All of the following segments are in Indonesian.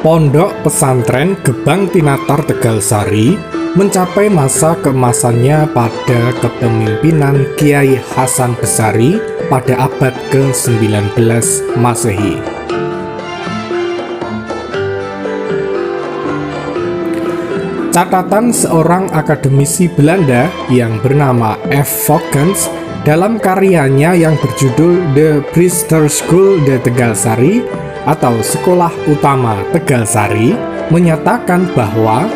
Pondok Pesantren Gebang Tinatar Tegalsari mencapai masa keemasannya pada kepemimpinan Kiai Hasan Besari pada abad ke-19 Masehi. Catatan seorang akademisi Belanda yang bernama F. Vogels dalam karyanya yang berjudul The Priester School de Tegalsari atau Sekolah Utama Tegalsari menyatakan bahwa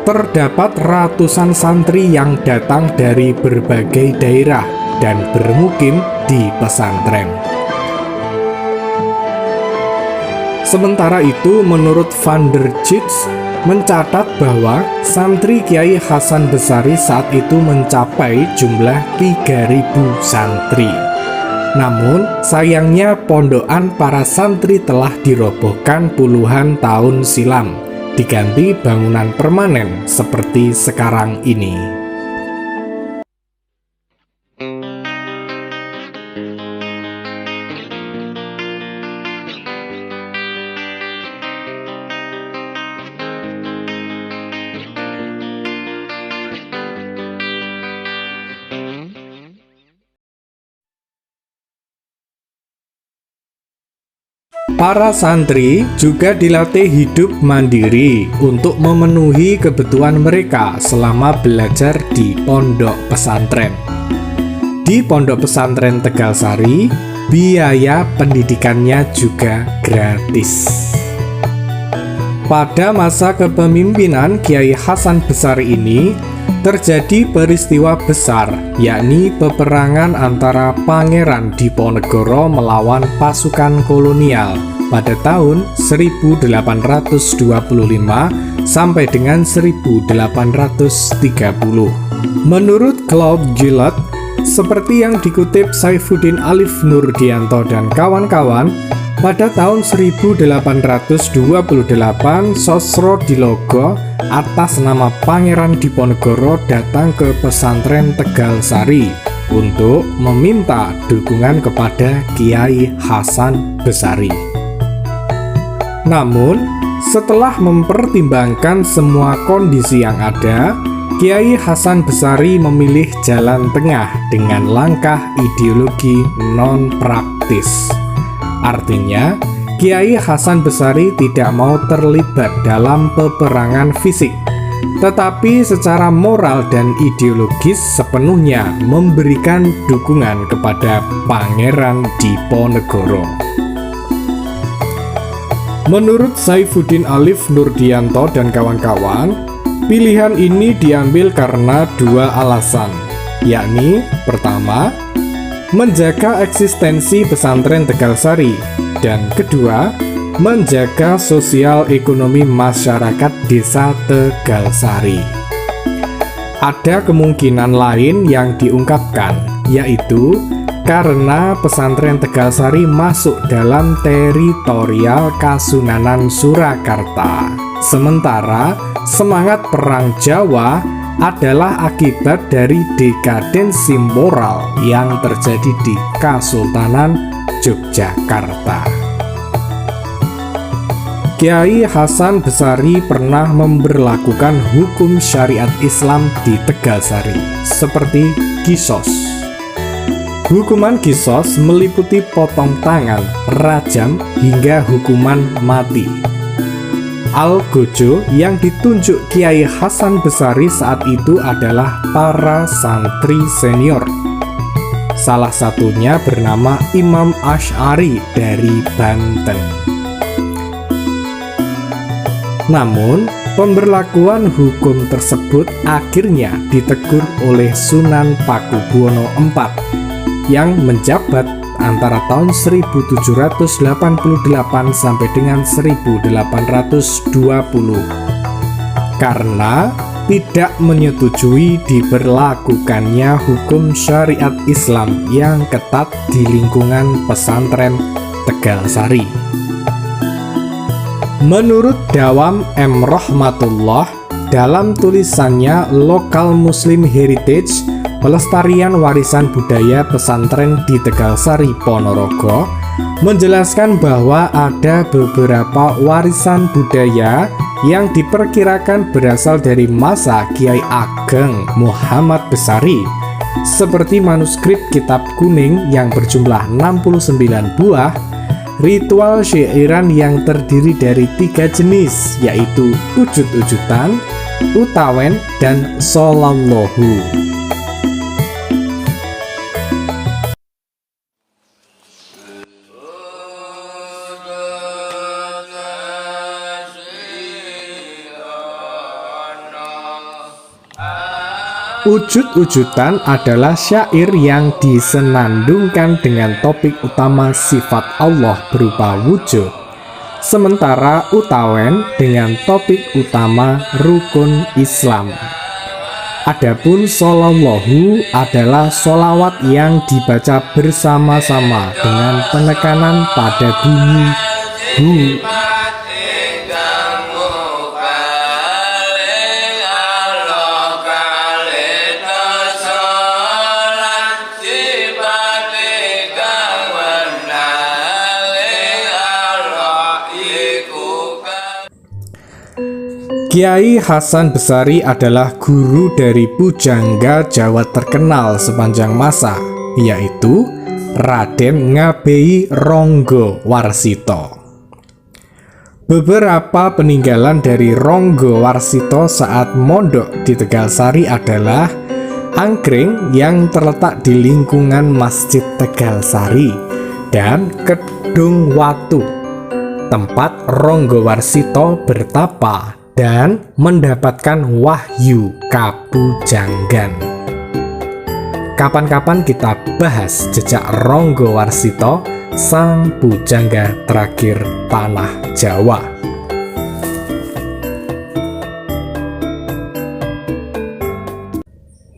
terdapat ratusan santri yang datang dari berbagai daerah dan bermukim di pesantren. Sementara itu, menurut Van der Geest mencatat bahwa santri Kiai Hasan Besari saat itu mencapai jumlah 3.000 santri. Namun, sayangnya pondokan para santri telah dirobohkan puluhan tahun silam, diganti bangunan permanen seperti sekarang ini. Para santri juga dilatih hidup mandiri untuk memenuhi kebutuhan mereka selama belajar di pondok pesantren. Di pondok pesantren Tegalsari, biaya pendidikannya juga gratis. Pada masa kepemimpinan Kiai Hasan Besari ini, terjadi peristiwa besar, yakni peperangan antara Pangeran Diponegoro melawan pasukan kolonial pada tahun 1825 sampai dengan 1830. Menurut Claude Gillot, seperti yang dikutip Saifuddin Alif Nurdianto dan kawan-kawan, pada tahun 1828 Sosro Dilogo atas nama Pangeran Diponegoro datang ke pesantren Tegalsari untuk meminta dukungan kepada Kiai Hasan Besari. Namun, setelah mempertimbangkan semua kondisi yang ada, Kiai Hasan Besari memilih jalan tengah dengan langkah ideologi non-praktis. Artinya, Kiai Hasan Besari tidak mau terlibat dalam peperangan fisik, tetapi secara moral dan ideologis sepenuhnya memberikan dukungan kepada Pangeran Diponegoro. Menurut Saifuddin Alif Nurdianto dan kawan-kawan, pilihan ini diambil karena dua alasan, yakni pertama, menjaga eksistensi pesantren Tegalsari, dan kedua, menjaga sosial ekonomi masyarakat desa Tegalsari. Ada kemungkinan lain yang diungkapkan, yaitu karena pesantren Tegalsari masuk dalam teritorial Kasunanan Surakarta. Sementara semangat Perang Jawa adalah akibat dari dekadensi moral yang terjadi di Kasultanan Yogyakarta. Kiai Hasan Besari pernah memberlakukan hukum syariat Islam di Tegalsari, seperti Qisas. Hukuman Qisas meliputi potong tangan, rajam, hingga hukuman mati. Algojo yang ditunjuk Kiai Hasan Besari saat itu adalah para santri senior. Salah satunya bernama Imam Asy'ari dari Banten. Namun, pemberlakuan hukum tersebut akhirnya ditegur oleh Sunan Pakubuwono IV yang menjabat antara tahun 1788 sampai dengan 1820 karena tidak menyetujui diberlakukannya hukum syariat Islam yang ketat di lingkungan pesantren Tegalsari. Menurut Dawam M. Rahmatullah, dalam tulisannya Local Muslim Heritage, pelestarian warisan budaya pesantren di Tegalsari Ponorogo, menjelaskan bahwa ada beberapa warisan budaya yang diperkirakan berasal dari masa Kiai Ageng Muhammad Besari, seperti manuskrip Kitab Kuning yang berjumlah 69 buah, ritual syairan yang terdiri dari 3 jenis, yaitu ujud-ujudan, utawen, dan shollallahu. Ujud-ujudan adalah syair yang disenandungkan dengan topik utama sifat Allah berupa wujud, sementara utawen dengan topik utama rukun Islam. Adapun shollallahu adalah sholawat yang dibaca bersama-sama dengan penekanan pada bunyi hu. Kiai Hasan Besari adalah guru dari pujangga Jawa terkenal sepanjang masa, yaitu Raden Ngabei Ronggo Warsito. Beberapa peninggalan dari Ronggo Warsito saat mondok di Tegalsari adalah angkring yang terletak di lingkungan Masjid Tegalsari dan Kedung Watu, tempat Ronggo Warsito bertapa dan mendapatkan wahyu kapujanggan. Kapan-kapan kita bahas jejak Ronggo Warsito, sang pujangga terakhir tanah Jawa.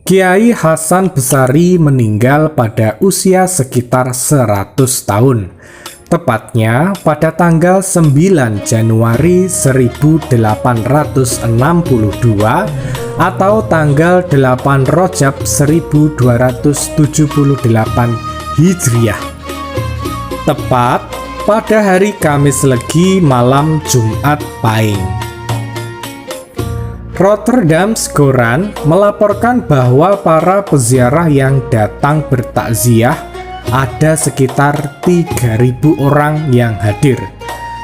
Kiai Hasan Besari meninggal pada usia sekitar 100 tahun. Tepatnya pada tanggal 9 Januari 1862 atau tanggal 8 Rajab 1278 Hijriah. Tepat pada hari Kamis Legi malam Jumat Pahing. Rotterdam Koran melaporkan bahwa para peziarah yang datang bertakziah ada sekitar 3.000 orang yang hadir,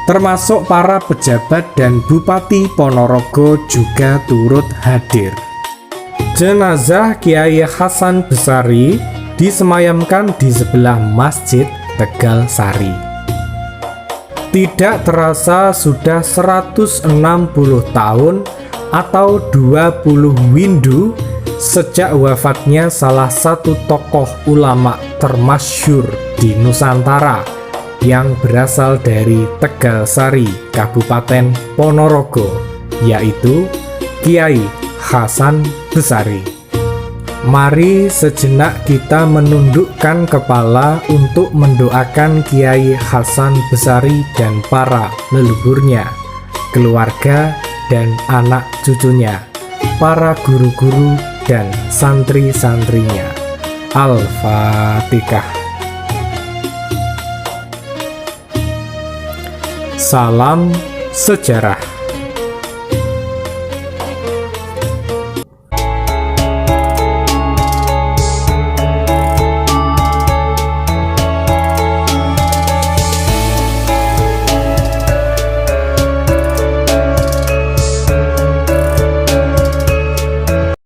termasuk para pejabat dan Bupati Ponorogo juga turut hadir. Jenazah Kiai Hasan Besari disemayamkan di sebelah Masjid Tegalsari. Tidak terasa sudah 160 tahun atau 20 windu sejak wafatnya salah satu tokoh ulama termasyhur di Nusantara yang berasal dari Tegalsari, Kabupaten Ponorogo, yaitu Kiai Hasan Besari. Mari sejenak kita menundukkan kepala untuk mendoakan Kiai Hasan Besari dan para leluhurnya, keluarga dan anak cucunya, para guru-guru dan santri-santrinya. Al-Fatihah. Salam sejarah.